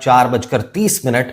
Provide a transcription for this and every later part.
4:30,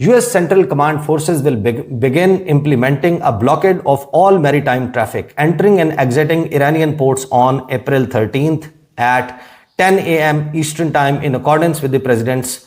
US Central Command forces will begin implementing a blockade of all maritime traffic entering and exiting Iranian ports on April 13th at 10 a.m. Eastern Time in accordance with the President's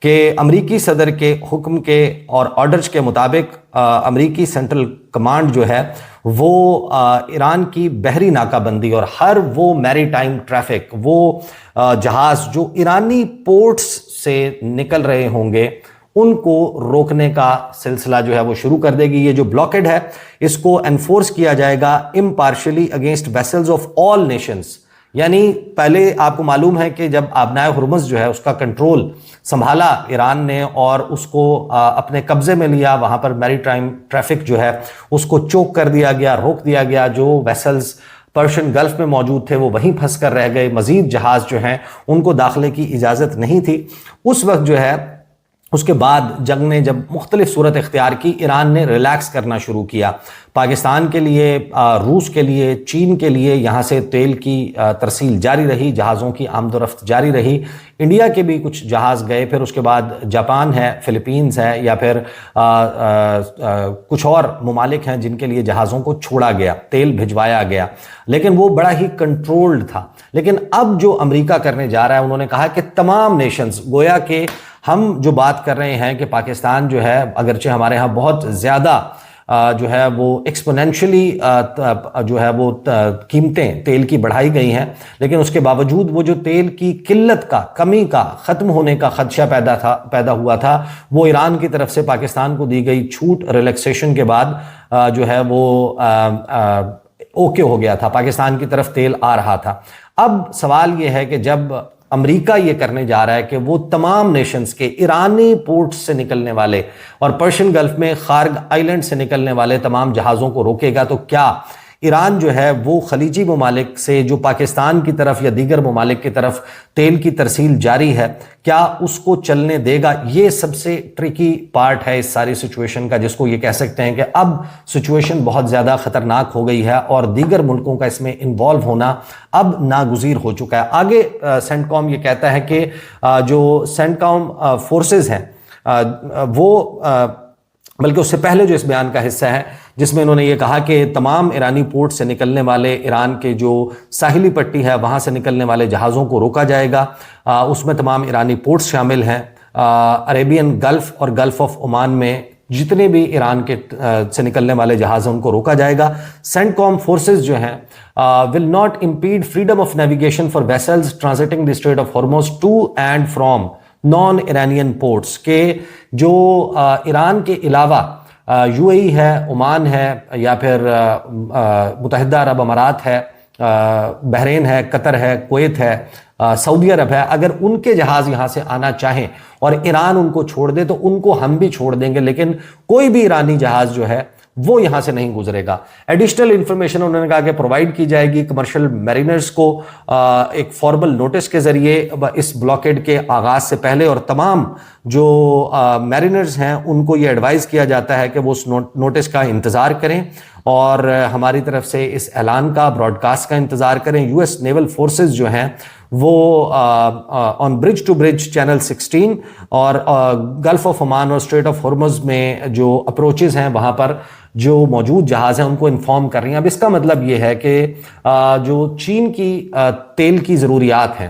کہ امریکی صدر کے حکم کے اور orders کے مطابق امریکی سینٹرل کمانڈ جو ہے وہ ایران کی بحری ناکہ بندی اور ہر وہ میری ٹائم ٹریفک، وہ جہاز جو ایرانی پورٹس سے نکل رہے ہوں گے، ان کو روکنے کا سلسلہ جو ہے وہ شروع کر دے گی۔ یہ جو بلاکڈ ہے اس کو انفورس کیا جائے گا impartially against vessels of all nations, یعنی پہلے آپ کو معلوم ہے کہ جب آبنائے ہرمز جو ہے اس کا کنٹرول سنبھالا ایران نے اور اس کو اپنے قبضے میں لیا، وہاں پر میری ٹائم ٹریفک جو ہے اس کو چوک کر دیا گیا، روک دیا گیا، جو ویسلز پرشین گلف میں موجود تھے وہ وہیں پھنس کر رہ گئے، مزید جہاز جو ہیں ان کو داخلے کی اجازت نہیں تھی۔ اس وقت جو ہے اس کے بعد جنگ نے جب مختلف صورت اختیار کی، ایران نے ریلیکس کرنا شروع کیا۔ پاکستان کے لیے، روس کے لیے، چین کے لیے یہاں سے تیل کی ترسیل جاری رہی، جہازوں کی آمد و رفت جاری رہی، انڈیا کے بھی کچھ جہاز گئے، پھر اس کے بعد جاپان ہے، فلپینز ہے، یا پھر کچھ اور ممالک ہیں جن کے لیے جہازوں کو چھوڑا گیا، تیل بھجوایا گیا، لیکن وہ بڑا ہی کنٹرولڈ تھا۔ لیکن اب جو امریکہ کرنے جا رہا ہے، انہوں نے کہا کہ تمام نیشنز، گویا کہ ہم جو بات کر رہے ہیں کہ پاکستان جو ہے اگرچہ ہمارے ہاں بہت زیادہ جو ہے وہ ایکسپونینشلی جو ہے وہ قیمتیں تیل کی بڑھائی گئی ہیں، لیکن اس کے باوجود وہ جو تیل کی قلت کا، کمی کا، ختم ہونے کا خدشہ پیدا ہوا تھا، وہ ایران کی طرف سے پاکستان کو دی گئی چھوٹ ریلیکسیشن کے بعد جو ہے وہ اوکے ہو گیا تھا، پاکستان کی طرف تیل آ رہا تھا۔ اب سوال یہ ہے کہ جب امریکہ یہ کرنے جا رہا ہے کہ وہ تمام نیشنز کے ایرانی پورٹ سے نکلنے والے اور پرشین گلف میں خارگ آئیلینڈ سے نکلنے والے تمام جہازوں کو روکے گا، تو کیا ایران جو ہے وہ خلیجی ممالک سے جو پاکستان کی طرف یا دیگر ممالک کی طرف تیل کی ترسیل جاری ہے، کیا اس کو چلنے دے گا؟ یہ سب سے ٹرکی پارٹ ہے اس ساری سچویشن کا، جس کو یہ کہہ سکتے ہیں کہ اب سچویشن بہت زیادہ خطرناک ہو گئی ہے اور دیگر ملکوں کا اس میں انوالو ہونا اب ناگزیر ہو چکا ہے۔ آگے سینٹ کام یہ کہتا ہے کہ جو سینٹ کام فورسز ہیں وہ، بلکہ اس سے پہلے جو اس بیان کا حصہ ہے جس میں انہوں نے یہ کہا کہ تمام ایرانی پورٹ سے نکلنے والے، ایران کے جو ساحلی پٹی ہے وہاں سے نکلنے والے جہازوں کو روکا جائے گا، اس میں تمام ایرانی پورٹس شامل ہیں، عربین گلف اور گلف آف عمان میں جتنے بھی ایران کے سے نکلنے والے جہاز ہیں ان کو روکا جائے گا۔ سینٹ کام فورسز جو ہیں will not impede freedom of navigation for vessels transiting the Strait of Hormuz to and from naan Iranian ports, کہ جو ایران کے علاوہ یو اے ای ہے، عمان ہے، یا پھر متحدہ عرب امارات ہے، بحرین ہے، قطر ہے، کویت ہے، سعودی عرب ہے، اگر ان کے جہاز یہاں سے آنا چاہیں اور ایران ان کو چھوڑ دے تو ان کو ہم بھی چھوڑ دیں گے، لیکن کوئی بھی ایرانی جہاز جو ہے وہ یہاں سے نہیں گزرے گا۔ ایڈیشنل انفارمیشن انہوں نے کہا کہ پرووائڈ کی جائے گی کمرشل میرینرز کو ایک فارمل نوٹس کے ذریعے اس بلاکیڈ کے آغاز سے پہلے، اور تمام جو میرینرز ہیں ان کو یہ ایڈوائز کیا جاتا ہے کہ وہ اس نوٹس کا انتظار کریں اور ہماری طرف سے اس اعلان کا، براڈ کاسٹ کا انتظار کریں۔ یو ایس نیول فورسز جو ہیں وہ آن برج ٹو برج چینل 16 اور گلف آف عمان اور اسٹریٹ آف ہرمز میں جو اپروچز ہیں وہاں پر جو موجود جہاز ہیں ان کو انفارم کر رہی ہیں۔ اب اس کا مطلب یہ ہے کہ جو چین کی تیل کی ضروریات ہیں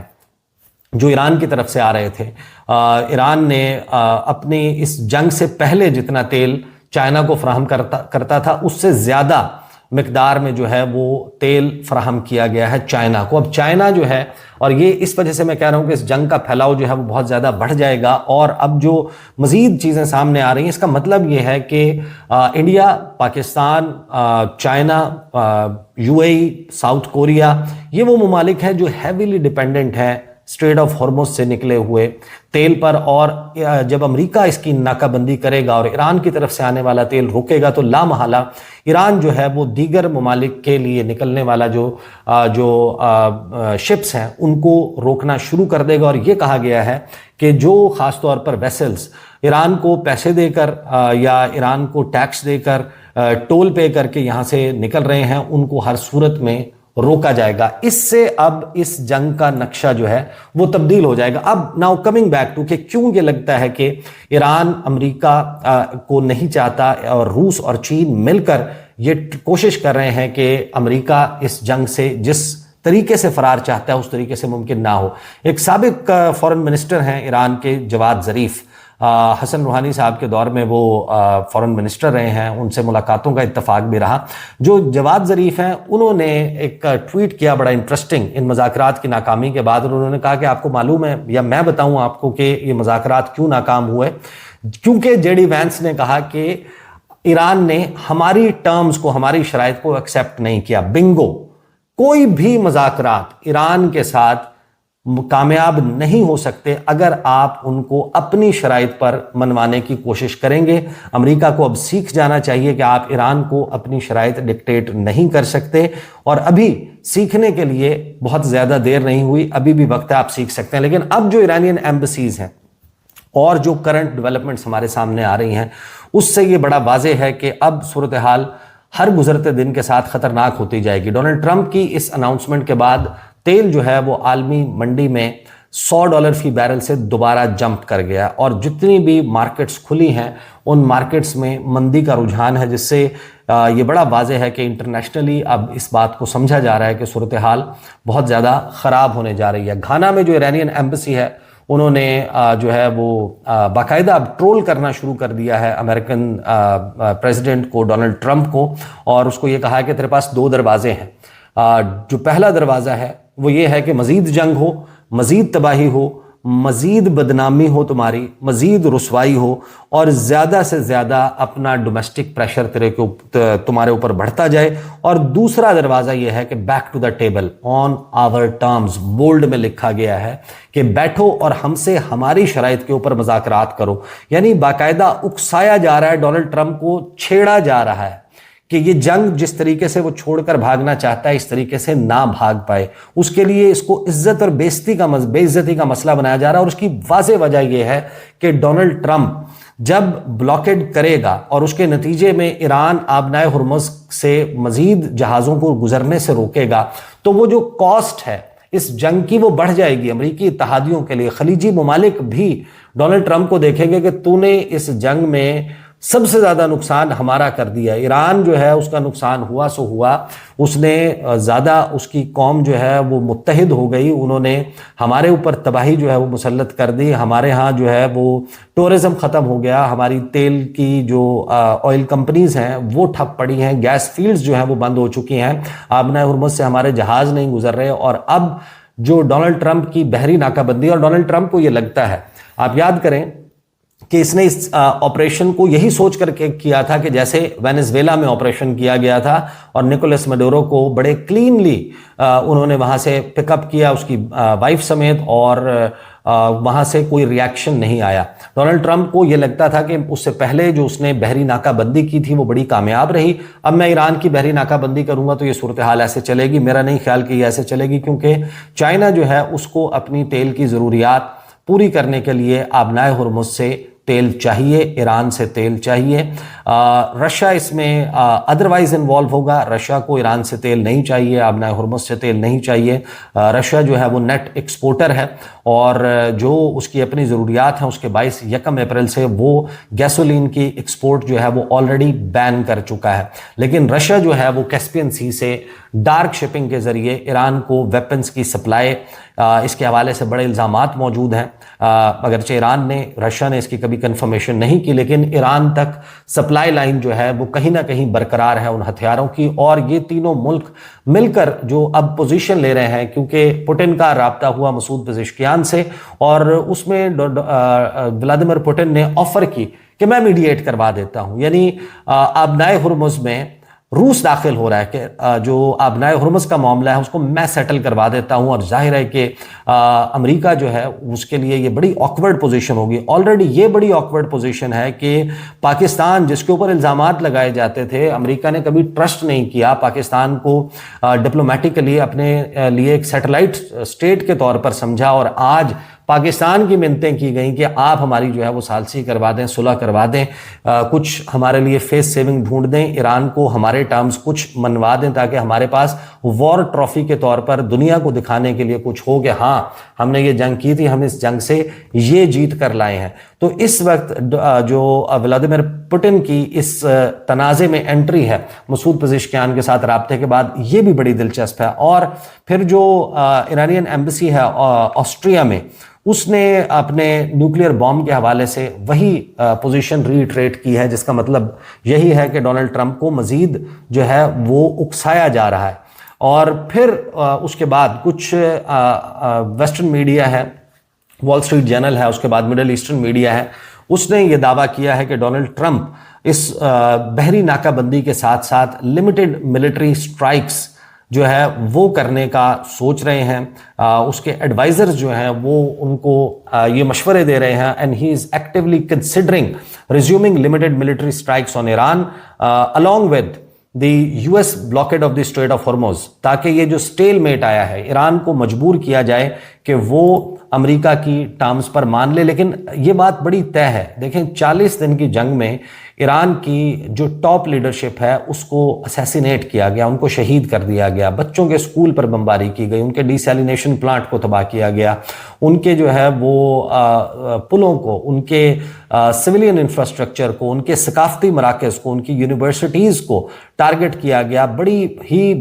جو ایران کی طرف سے آ رہے تھے، ایران نے اپنی اس جنگ سے پہلے جتنا تیل چائنا کو فراہم کرتا تھا اس سے زیادہ مقدار میں جو ہے وہ تیل فراہم کیا گیا ہے چائنا کو۔ اب چائنا جو ہے، اور یہ اس وجہ سے میں کہہ رہا ہوں کہ اس جنگ کا پھیلاؤ جو ہے وہ بہت زیادہ بڑھ جائے گا، اور اب جو مزید چیزیں سامنے آ رہی ہیں اس کا مطلب یہ ہے کہ India, Pakistan, China, you a E, south Korea, یہ وہ ممالک ہیں جو ہیویلی ڈیپینڈنٹ ہیں اسٹریٹ آف ہرمز سے نکلے ہوئے تیل پر، اور جب امریکہ اس کی ناکہ بندی کرے گا اور ایران کی طرف سے آنے والا تیل روکے گا تو لامحالہ ایران جو ہے وہ دیگر ممالک کے لیے نکلنے والا جو شپس ہیں ان کو روکنا شروع کر دے گا۔ اور یہ کہا گیا ہے کہ جو خاص طور پر ویسلز ایران کو پیسے دے کر یا ایران کو ٹیکس دے کر، ٹول پے کر کے یہاں سے نکل رہے ہیں، ان کو ہر صورت میں روکا جائے گا۔ اس سے اب اس جنگ کا نقشہ جو ہے وہ تبدیل ہو جائے گا۔ اب ناؤ کمنگ بیک ٹو کہ کیوں یہ لگتا ہے کہ ایران امریکہ کو نہیں چاہتا اور روس اور چین مل کر یہ کوشش کر رہے ہیں کہ امریکہ اس جنگ سے جس طریقے سے فرار چاہتا ہے اس طریقے سے ممکن نہ ہو. ایک سابق فورن منسٹر ہیں ایران کے جواد ظریف، حسن روحانی صاحب کے دور میں وہ فورن منسٹر رہے ہیں، ان سے ملاقاتوں کا اتفاق بھی رہا. جو جواد ظریف ہیں انہوں نے ایک ٹویٹ کیا بڑا انٹرسٹنگ ان مذاکرات کی ناکامی کے بعد. انہوں نے کہا کہ آپ کو معلوم ہے یا میں بتاؤں آپ کو کہ یہ مذاکرات کیوں ناکام ہوئے؟ کیونکہ جے ڈی وینس نے کہا کہ ایران نے ہماری ٹرمز کو، ہماری شرائط کو ایکسیپٹ نہیں کیا. بنگو، کوئی بھی مذاکرات ایران کے ساتھ کامیاب نہیں ہو سکتے اگر آپ ان کو اپنی شرائط پر منوانے کی کوشش کریں گے. امریکہ کو اب سیکھ جانا چاہیے کہ آپ ایران کو اپنی شرائط ڈکٹیٹ نہیں کر سکتے، اور ابھی سیکھنے کے لیے بہت زیادہ دیر نہیں ہوئی، ابھی بھی وقت ہے، آپ سیکھ سکتے ہیں. لیکن اب جو ایرانین ایمبیسیز ہیں اور جو کرنٹ ڈیولپمنٹس ہمارے سامنے آ رہی ہیں، اس سے یہ بڑا واضح ہے کہ اب صورتحال ہر گزرتے دن کے ساتھ خطرناک ہوتی جائے گی. ڈونلڈ ٹرمپ کی اس اناؤنسمنٹ کے بعد تیل جو ہے وہ عالمی منڈی میں $100 فی بیرل سے دوبارہ جمپ کر گیا، اور جتنی بھی مارکیٹس کھلی ہیں ان مارکیٹس میں مندی کا رجحان ہے، جس سے یہ بڑا واضح ہے کہ انٹرنیشنلی اب اس بات کو سمجھا جا رہا ہے کہ صورتحال بہت زیادہ خراب ہونے جا رہی ہے. گھانا میں جو ایرانین ایمبیسی ہے انہوں نے جو ہے وہ باقاعدہ اب ٹرول کرنا شروع کر دیا ہے امریکن پریزیڈنٹ کو، ڈونلڈ ٹرمپ کو، اور اس کو یہ کہا ہے کہ تیرے پاس 2 دروازے ہیں. جو پہلا دروازہ ہے وہ یہ ہے کہ مزید جنگ ہو، مزید تباہی ہو، مزید بدنامی ہو، تمہاری مزید رسوائی ہو، اور زیادہ سے زیادہ اپنا ڈومیسٹک پریشر تمہارے اوپر بڑھتا جائے. اور دوسرا دروازہ یہ ہے کہ back to the table on our terms, bold میں لکھا گیا ہے کہ بیٹھو اور ہم سے ہماری شرائط کے اوپر مذاکرات کرو. یعنی باقاعدہ اکسایا جا رہا ہے، ڈونلڈ ٹرمپ کو چھیڑا جا رہا ہے کہ یہ جنگ جس طریقے سے وہ چھوڑ کر بھاگنا چاہتا ہے اس طریقے سے نہ بھاگ پائے. اس کے لیے اس کو عزت اور بے عزتی کا مسئلہ بنایا جا رہا ہے، اور اس کی واضح وجہ یہ ہے کہ ڈونلڈ ٹرمپ جب بلاکیڈ کرے گا اور اس کے نتیجے میں ایران آبنائے ہرمز سے مزید جہازوں کو گزرنے سے روکے گا، تو وہ جو کاسٹ ہے اس جنگ کی وہ بڑھ جائے گی امریکی اتحادیوں کے لیے. خلیجی ممالک بھی ڈونلڈ ٹرمپ کو دیکھیں گے کہ تو نے اس جنگ میں سب سے زیادہ نقصان ہمارا کر دیا. ایران جو ہے اس کا نقصان ہوا سو ہوا، اس نے زیادہ، اس کی قوم جو ہے وہ متحد ہو گئی، انہوں نے ہمارے اوپر تباہی جو ہے وہ مسلط کر دی. ہمارے ہاں جو ہے وہ ٹورزم ختم ہو گیا، ہماری تیل کی جو آئل کمپنیز ہیں وہ ٹھپ پڑی ہیں، گیس فیلڈز جو ہیں وہ بند ہو چکی ہیں، آبنائے ہرمز سے ہمارے جہاز نہیں گزر رہے. اور اب جو ڈونلڈ ٹرمپ کی بحری ناکہ بندی، اور ڈونلڈ ٹرمپ کو یہ لگتا ہے، آپ یاد کریں کہ اس نے اس آپریشن کو یہی سوچ کر کے کیا تھا کہ جیسے وینزویلا میں آپریشن کیا گیا تھا اور نکولس میڈورو کو بڑے کلینلی انہوں نے وہاں سے پک اپ کیا، اس کی وائف سمیت، اور وہاں سے کوئی ری ایکشن نہیں آیا. ڈونلڈ ٹرمپ کو یہ لگتا تھا کہ اس سے پہلے جو اس نے بحری ناکہ بندی کی تھی وہ بڑی کامیاب رہی، اب میں ایران کی بحری ناکہ بندی کروں گا تو یہ صورتحال ایسے چلے گی. میرا نہیں خیال کہ یہ ایسے چلے گی، کیونکہ چائنا جو ہے اس کو اپنی تیل کی ضروریات پوری کرنے کے لیے آبنائے ہرمز سے تیل چاہیے، ایران سے تیل چاہیے. رشیا اس میں ادروائز انوالو ہوگا، رشیا کو ایران سے تیل نہیں چاہیے، آبنائے ہرمز سے تیل نہیں چاہیے. رشیا جو ہے وہ نیٹ ایکسپورٹر ہے، اور جو اس کی اپنی ضروریات ہیں اس کے باعث 1 اپریل سے وہ گیسولین کی ایکسپورٹ جو ہے وہ آلریڈی بین کر چکا ہے. لیکن رشیا جو ہے وہ کیسپین سی سے ڈارک شپنگ کے ذریعے ایران کو ویپنز کی سپلائی، اس کے حوالے سے بڑے الزامات موجود ہیں. اگرچہ رشیا نے اس کی کبھی کنفرمیشن نہیں کی، لیکن ایران تک سپلائی لائن جو ہے وہ کہیں نہ کہیں برقرار ہے ان ہتھیاروں کی. اور یہ تینوں ملک مل کر جو اب پوزیشن لے رہے ہیں، کیونکہ پوٹن کا رابطہ ہوا مسعود پزشکیان سے، اور اس میں ولادیمیر پوٹن نے آفر کی کہ میں میڈییٹ کروا دیتا ہوں. یعنی آبنائے ہرمز میں روس داخل ہو رہا ہے کہ جو آبنائے ہرمز کا معاملہ ہے اس کو میں سیٹل کروا دیتا ہوں. اور ظاہر ہے کہ امریکہ جو ہے اس کے لیے یہ بڑی آکورڈ پوزیشن ہوگی. آلریڈی یہ بڑی آکورڈ پوزیشن ہے کہ پاکستان جس کے اوپر الزامات لگائے جاتے تھے، امریکہ نے کبھی ٹرسٹ نہیں کیا پاکستان کو، ڈپلومیٹکلی اپنے لیے ایک سیٹلائٹ اسٹیٹ کے طور پر سمجھا، اور آج پاکستان کی منتیں کی گئیں کہ آپ ہماری جو ہے وہ ثالثی کروا دیں، صلح کروا دیں، کچھ ہمارے لیے فیس سیونگ ڈھونڈ دیں، ایران کو ہمارے ٹرمز کچھ منوا دیں تاکہ ہمارے پاس وار ٹرافی کے طور پر دنیا کو دکھانے کے لیے کچھ ہو کہ ہاں ہم نے یہ جنگ کی تھی، ہم اس جنگ سے یہ جیت کر لائے ہیں. تو تو اس وقت جو ولادیمیر پوٹن کی اس تنازع میں انٹری ہے مسعود پزشکیان کے ساتھ رابطے کے بعد، یہ بھی بڑی دلچسپ ہے۔ اور پھر جو ایرانین ایمبیسی ہے آسٹریا میں، اس نے اپنے نیوکلیئر بام کے حوالے سے وہی پوزیشن ریٹریٹ کی ہے، جس کا مطلب یہی ہے کہ ڈونلڈ ٹرمپ کو مزید جو ہے وہ اکسایا جا رہا ہے۔ اور پھر اس کے بعد کچھ ویسٹرن میڈیا ہے، وال اسٹریٹ جرنل ہے، اس کے بعد مڈل ایسٹرن میڈیا ہے، اس نے یہ دعویٰ کیا ہے کہ ڈونلڈ ٹرمپ اس بحری ناکہ بندی کے ساتھ ساتھ لمیٹڈ ملٹری سٹرائکس جو ہے وہ کرنے کا سوچ رہے ہیں۔ اس کے ایڈوائزرز جو ہیں وہ ان کو یہ مشورے دے رہے ہیں، and he is actually considering resuming limited military strikes on Iran along with the US blockade of the Strait of Hormuz، تاکہ یہ جو سٹیل میٹ آیا ہے ایران کو مجبور کیا جائے کہ وہ امریکہ کی ٹرمز پر مان لے۔ لیکن یہ بات بڑی طے ہے، دیکھیں 40 دن کی جنگ میں ایران کی جو ٹاپ لیڈرشپ ہے اس کو اسیسینیٹ کیا گیا، ان کو شہید کر دیا گیا، بچوں کے اسکول پر بمباری کی گئی، ان کے ڈی سیلینیشن پلانٹ کو تباہ کیا گیا، ان کے جو ہے وہ پلوں کو، ان کے سویلین انفراسٹرکچر کو، ان کے ثقافتی مراکز کو، ان کی یونیورسٹیز کو ٹارگٹ کیا گیا، بڑی ہی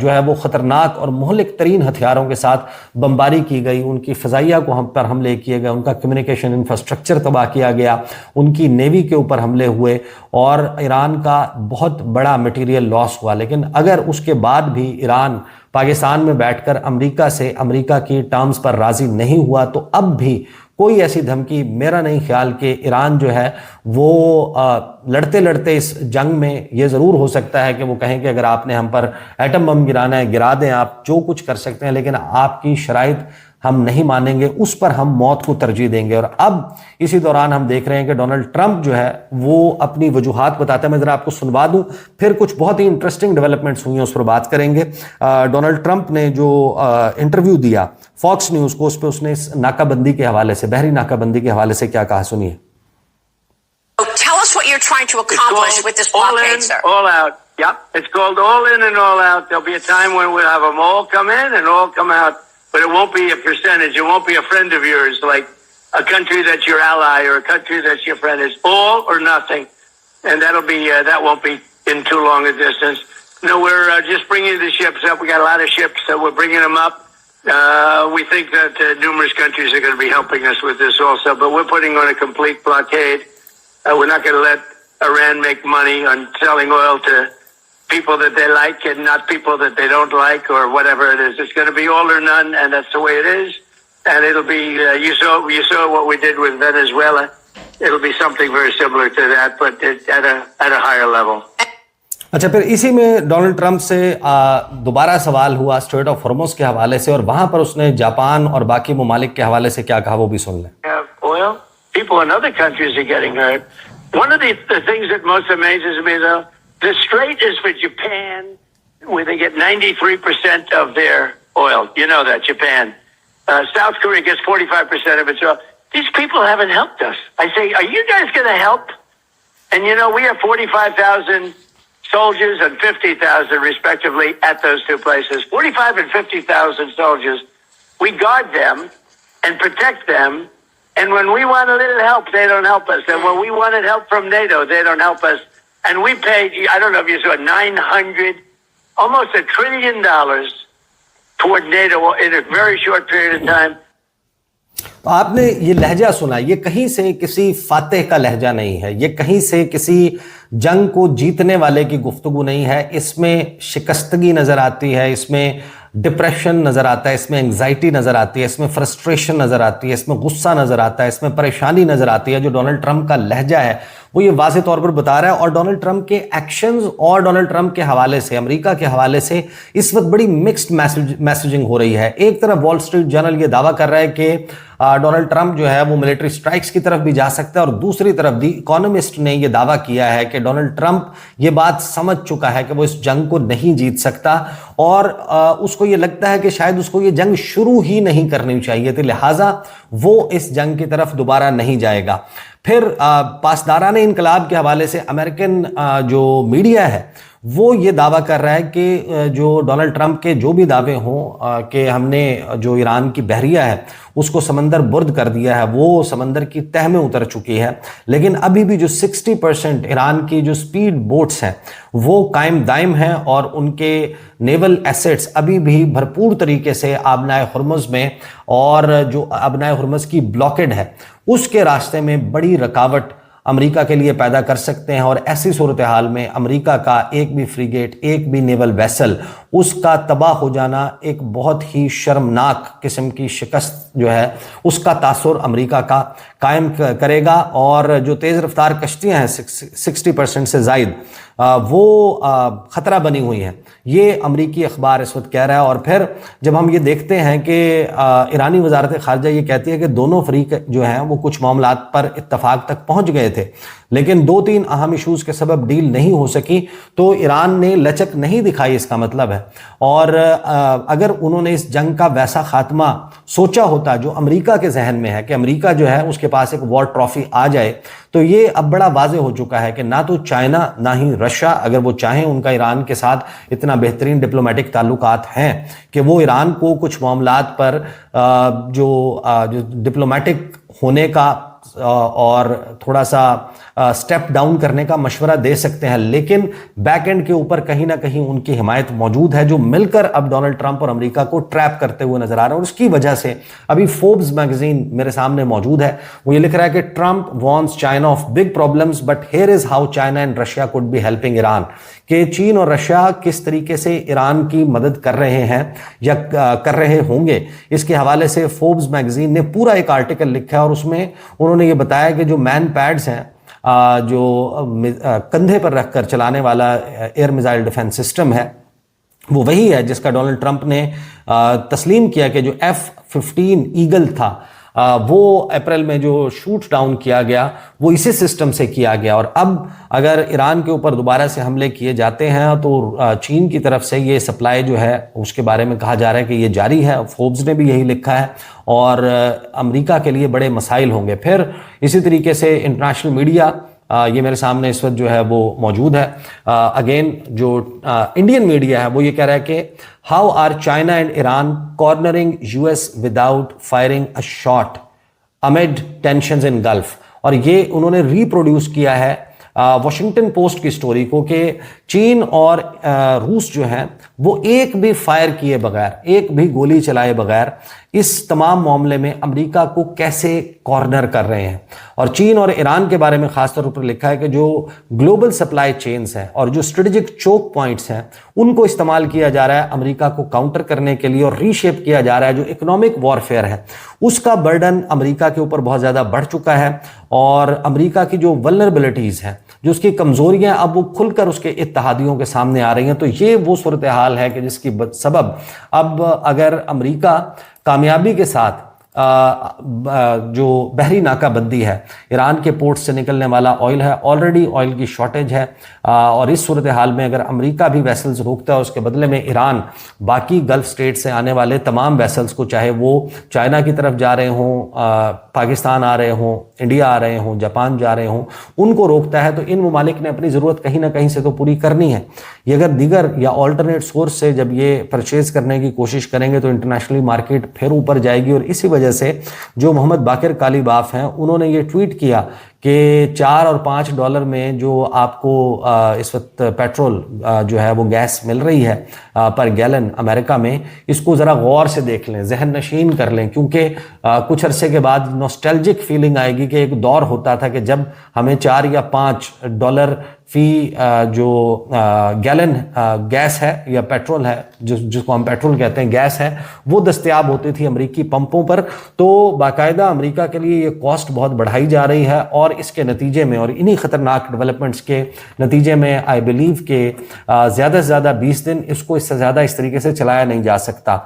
جو ہے وہ خطرناک اور مہلک ترین ہتھیاروں کے ساتھ بمباری کی گئی، ان کی فضائیہ کو ہم پر حملے کیے گئے، ان کا کمیونیکیشن انفراسٹرکچر تباہ کیا گیا، ان کی نیوی کے اوپر حملے ہوئے اور ایران کا بہت بڑا میٹیریل لاس ہوا۔ لیکن اگر اس کے بعد بھی ایران پاکستان میں بیٹھ کر امریکہ کی ٹرمز پر راضی نہیں ہوا، تو اب بھی کوئی ایسی دھمکی میرا نہیں خیال کہ ایران جو ہے وہ لڑتے لڑتے اس جنگ میں یہ ضرور ہو سکتا ہے کہ وہ کہیں کہ اگر آپ نے ہم پر ایٹم بم گرانا ہے گرا دیں، آپ جو کچھ کر سکتے ہیں، لیکن آپ کی شرائط ہم نہیں مانیں گے، اس پر ہم موت کو ترجیح دیں گے۔ اور اب اسی دوران ہم دیکھ رہے ہیں کہ ڈونلڈ ٹرمپ جو ہے وہ اپنی وجوہات بتاتے ہیں۔ میں ذرا آپ کو سنوا دوں، پھر کچھ بہت ہی انٹرسٹنگ ڈیولپمنٹس ہوئی ہیں، اس پر بات کریں گے۔ ڈونلڈ ٹرمپ نے جو انٹرویو دیا فاکس نیوز کو، اس پہ اس نے اس ناکہ بندی کے حوالے سے، بحری ناکہ بندی کے حوالے سے کیا کہا، سنیے۔ Tell us what you're trying to accomplish with this blockade, sir. All out. Yeah, it's called all in and all out. There'll be a time when we'll have them all come in and all come out, but it won't be a percentage. It won't be a friend of yours, like a country that's your ally or a country that's your friend. It's all or nothing, and that won't be in too long a distance. No, we're just bringing the ships up. We got a lot of ships, so we're bringing them up. We think that numerous countries are going to be helping us with this also, but we're putting on a complete blockade. We're not going to let Iran make money on selling oil to people that they like and not people that they don't like, or whatever it is. It's going to be all or none, and that's the way it is. And it'll be you saw what we did with Venezuela. It'll be something very similar to that, but at a higher level. اچھا، پھر اسی میں Donald Trump سے دوبارہ سوال ہوا street of ہارموز کے حوالے سے، اور وہاں پر اس نے جاپان اور باقی ممالک کے حوالے سے کیا کہا، وہ بھی سن لیں۔ Oil, people in other countries are getting hurt. One of the things that most amazes me, though, the strait is for Japan, where they get 93% of their oil. You know that, Japan. South Korea gets 45% of its oil. These people haven't helped us. I say, are you guys going to help? And we have 45,000 soldiers and 50,000 respectively at those two places. 45 and 50,000 soldiers. We guard them and protect them. And when we want a little help, they don't help us. And when we wanted help from NATO, they don't help us. And we paid, I don't know if you saw, almost $1 trillion toward NATO in a very short period of time. تو آپ نے یہ لہجہ سنا، یہ کہیں سے کسی فاتح کا لہجہ نہیں ہے، یہ کہیں سے کسی جنگ کو جیتنے والے کی گفتگو نہیں ہے، اس میں شکستگی نظر آتی ہے، اس میں ڈپریشن نظر آتا ہے، اس میں انگزائٹی نظر آتی ہے، اس میں فرسٹریشن نظر آتی ہے، اس میں غصہ نظر آتا ہے، اس میں پریشانی نظر آتی ہے۔ جو ڈونلڈ ٹرمپ کا لہجہ ہے وہ یہ واضح طور پر بتا رہا ہے، اور ڈونلڈ ٹرمپ کے ایکشنز اور ڈونلڈ ٹرمپ کے حوالے سے، امریکہ کے حوالے سے اس وقت بڑی مکسڈ میسیجنگ ہو رہی ہے۔ ایک طرف وال اسٹریٹ جرنل یہ دعویٰ کر رہا ہے کہ ڈونلڈ ٹرمپ جو ہے وہ ملٹری سٹرائکس کی طرف بھی جا سکتا ہے، اور دوسری طرف دی اکانومسٹ نے یہ دعویٰ کیا ہے کہ ڈونلڈ ٹرمپ یہ بات سمجھ چکا ہے کہ وہ اس جنگ کو نہیں جیت سکتا، اور اس کو یہ لگتا ہے کہ شاید اس کو یہ جنگ شروع ہی نہیں کرنی چاہیے تھی، لہٰذا وہ اس جنگ کی طرف دوبارہ نہیں جائے گا۔ پھر پاسداران انقلاب کے حوالے سے امریکن جو میڈیا ہے وہ یہ دعویٰ کر رہا ہے کہ جو ڈونلڈ ٹرمپ کے جو بھی دعوے ہوں کہ ہم نے جو ایران کی بحریہ ہے اس کو سمندر برد کر دیا ہے، وہ سمندر کی تہہ میں اتر چکی ہے، لیکن ابھی بھی جو 60% ایران کی جو سپیڈ بوٹس ہیں وہ قائم دائم ہیں اور ان کے نیول ایسٹس ابھی بھی بھرپور طریقے سے آبنائے ہرمز میں، اور جو آبنائے ہرمز کی بلاکڈ ہے اس کے راستے میں بڑی رکاوٹ امریکہ کے لیے پیدا کر سکتے ہیں، اور ایسی صورتحال میں امریکہ کا ایک بھی فریگیٹ، ایک بھی نیول ویسل، اس کا تباہ ہو جانا ایک بہت ہی شرمناک قسم کی شکست جو ہے اس کا تاثر امریکہ کا قائم کرے گا، اور جو تیز رفتار کشتیاں ہیں 60% سے زائد وہ خطرہ بنی ہوئی ہیں، یہ امریکی اخبار اس وقت کہہ رہا ہے۔ اور پھر جب ہم یہ دیکھتے ہیں کہ ایرانی وزارت خارجہ یہ کہتی ہے کہ دونوں فریق جو ہیں وہ کچھ معاملات پر اتفاق تک پہنچ گئے تھے، لیکن 2-3 اہم ایشوز کے سبب ڈیل نہیں ہو سکی، تو ایران نے لچک نہیں دکھائی اس کا مطلب ہے۔ اور اگر انہوں نے اس جنگ کا ویسا خاتمہ سوچا ہوتا جو امریکہ کے ذہن میں ہے کہ امریکہ جو ہے اس کے پاس ایک وار ٹرافی آ جائے، تو یہ اب بڑا واضح ہو چکا ہے کہ نہ تو چائنا نہ ہی رشیا، اگر وہ چاہیں ان کا ایران کے ساتھ اتنا بہترین ڈپلومیٹک تعلقات ہیں کہ وہ ایران کو کچھ معاملات پر جو ڈپلومیٹک ہونے کا اور تھوڑا سا سٹیپ ڈاؤن کرنے کا مشورہ دے سکتے ہیں، لیکن بیک اینڈ کے اوپر کہیں نہ کہیں ان کی حمایت موجود ہے جو مل کر اب ڈونلڈ ٹرمپ اور امریکہ کو ٹریپ کرتے ہوئے نظر آ رہے ہیں۔ اور اس کی وجہ سے ابھی فوربس میگزین میرے سامنے موجود ہے، وہ یہ لکھ رہا ہے کہ Trump warns China of big problems but here is how China and Russia could be helping Iran, کہ چین اور رشیا کس طریقے سے ایران کی مدد کر رہے ہیں یا کر رہے ہوں گے، اس کے حوالے سے فوربس میگزین نے پورا ایک آرٹیکل لکھا ہے، اور اس میں انہوں نے یہ بتایا کہ جو مین پیڈز ہیں جو کندھے پر رکھ کر چلانے والا ایئر میزائل ڈیفنس سسٹم ہے، وہ وہی ہے جس کا ڈونلڈ ٹرمپ نے تسلیم کیا کہ جو F-15 ایگل تھا وہ اپریل میں جو شوٹ ڈاؤن کیا گیا وہ اسی سسٹم سے کیا گیا۔ اور اب اگر ایران کے اوپر دوبارہ سے حملے کیے جاتے ہیں تو چین کی طرف سے یہ سپلائی جو ہے اس کے بارے میں کہا جا رہا ہے کہ یہ جاری ہے، فوربس نے بھی یہی لکھا ہے، اور امریکہ کے لیے بڑے مسائل ہوں گے۔ پھر اسی طریقے سے انٹرنیشنل میڈیا، یہ میرے سامنے اس وقت جو ہے وہ موجود ہے، اگین جو انڈین میڈیا ہے وہ یہ کہہ رہا ہے کہ how are China and Iran cornering US without firing a shot amid tensions in Gulf, اور یہ انہوں نے ریپروڈیوس کیا ہے واشنگٹن پوسٹ کی سٹوری کو کہ چین اور روس جو ہیں وہ ایک بھی فائر کیے بغیر، ایک بھی گولی چلائے بغیر اس تمام معاملے میں امریکہ کو کیسے کارنر کر رہے ہیں۔ اور چین اور ایران کے بارے میں خاص طور پر لکھا ہے کہ جو گلوبل سپلائی چینز ہیں اور جو اسٹریٹجک چوک پوائنٹس ہیں ان کو استعمال کیا جا رہا ہے امریکہ کو کاؤنٹر کرنے کے لیے، اور ری شیپ کیا جا رہا ہے جو اکنامک وارفیئر ہے اس کا برڈن امریکہ کے اوپر بہت زیادہ بڑھ چکا ہے، اور امریکہ کی جو ولنربلٹیز ہیں، جو اس کی کمزوریاں اب وہ کھل کر اس کے اتحادیوں کے سامنے آ رہی ہیں۔ تو یہ وہ صورتحال ہے کہ جس کی سبب اب اگر امریکہ کامیابی کے ساتھ جو بحری ناکہ بندی ہے، ایران کے پورٹ سے نکلنے والا آئل ہے، آلریڈی آئل کی شارٹیج ہے، اور اس صورتحال میں اگر امریکہ بھی ویسلز روکتا ہے اس کے بدلے میں ایران باقی گلف سٹیٹ سے آنے والے تمام ویسلز کو، چاہے وہ چائنا کی طرف جا رہے ہوں، پاکستان آ رہے ہوں، انڈیا آ رہے ہوں، جاپان جا رہے ہوں، ان کو روکتا ہے، تو ان ممالک نے اپنی ضرورت کہیں نہ کہیں سے تو پوری کرنی ہے۔ یہ اگر دیگر یا آلٹرنیٹ سورس سے جب یہ پرچیز کرنے کی کوشش کریں گے تو انٹرنیشنلی مارکیٹ پھر اوپر جائے گی، اور اسی وجہ سے جو محمد باقر کالیباف ہیں انہوں نے یہ ٹویٹ کیا کہ $4 اور $5 میں جو آپ کو اس وقت پیٹرول جو ہے وہ گیس مل رہی ہے پر گیلن امریکہ میں، اس کو ذرا غور سے دیکھ لیں، ذہن نشین کر لیں، کیونکہ کچھ عرصے کے بعد نوسٹیلجک فیلنگ آئے گی کہ ایک دور ہوتا تھا کہ جب ہمیں $4 یا $5 فی جو گیلن گیس ہے یا پیٹرول ہے، جس کو ہم پیٹرول کہتے ہیں، گیس ہے، وہ دستیاب ہوتی تھی امریکی پمپوں پر۔ تو باقاعدہ امریکہ کے لیے یہ کاسٹ بہت بڑھائی جا رہی ہے، اور اس کے نتیجے میں اور انہی خطرناک ڈیولپمنٹس کے نتیجے میں آئی بلیو کہ زیادہ سے زیادہ 20 دن اس کو اس سے زیادہ اس طریقے سے چلایا نہیں جا سکتا۔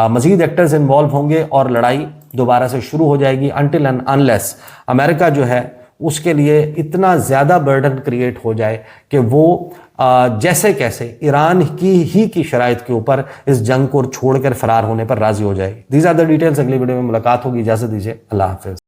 مزید ایکٹرز انوالو ہوں گے اور لڑائی دوبارہ سے شروع ہو جائے گی until and unless امریکہ جو ہے اس کے لیے اتنا زیادہ برڈن کریٹ ہو جائے کہ وہ جیسے کیسے ایران کی شرائط کے اوپر اس جنگ کو چھوڑ کر فرار ہونے پر راضی ہو جائے۔ دیز آر دی ڈیٹیلز، اگلی ویڈیو میں ملاقات ہوگی، اجازت دیجیے، اللہ حافظ۔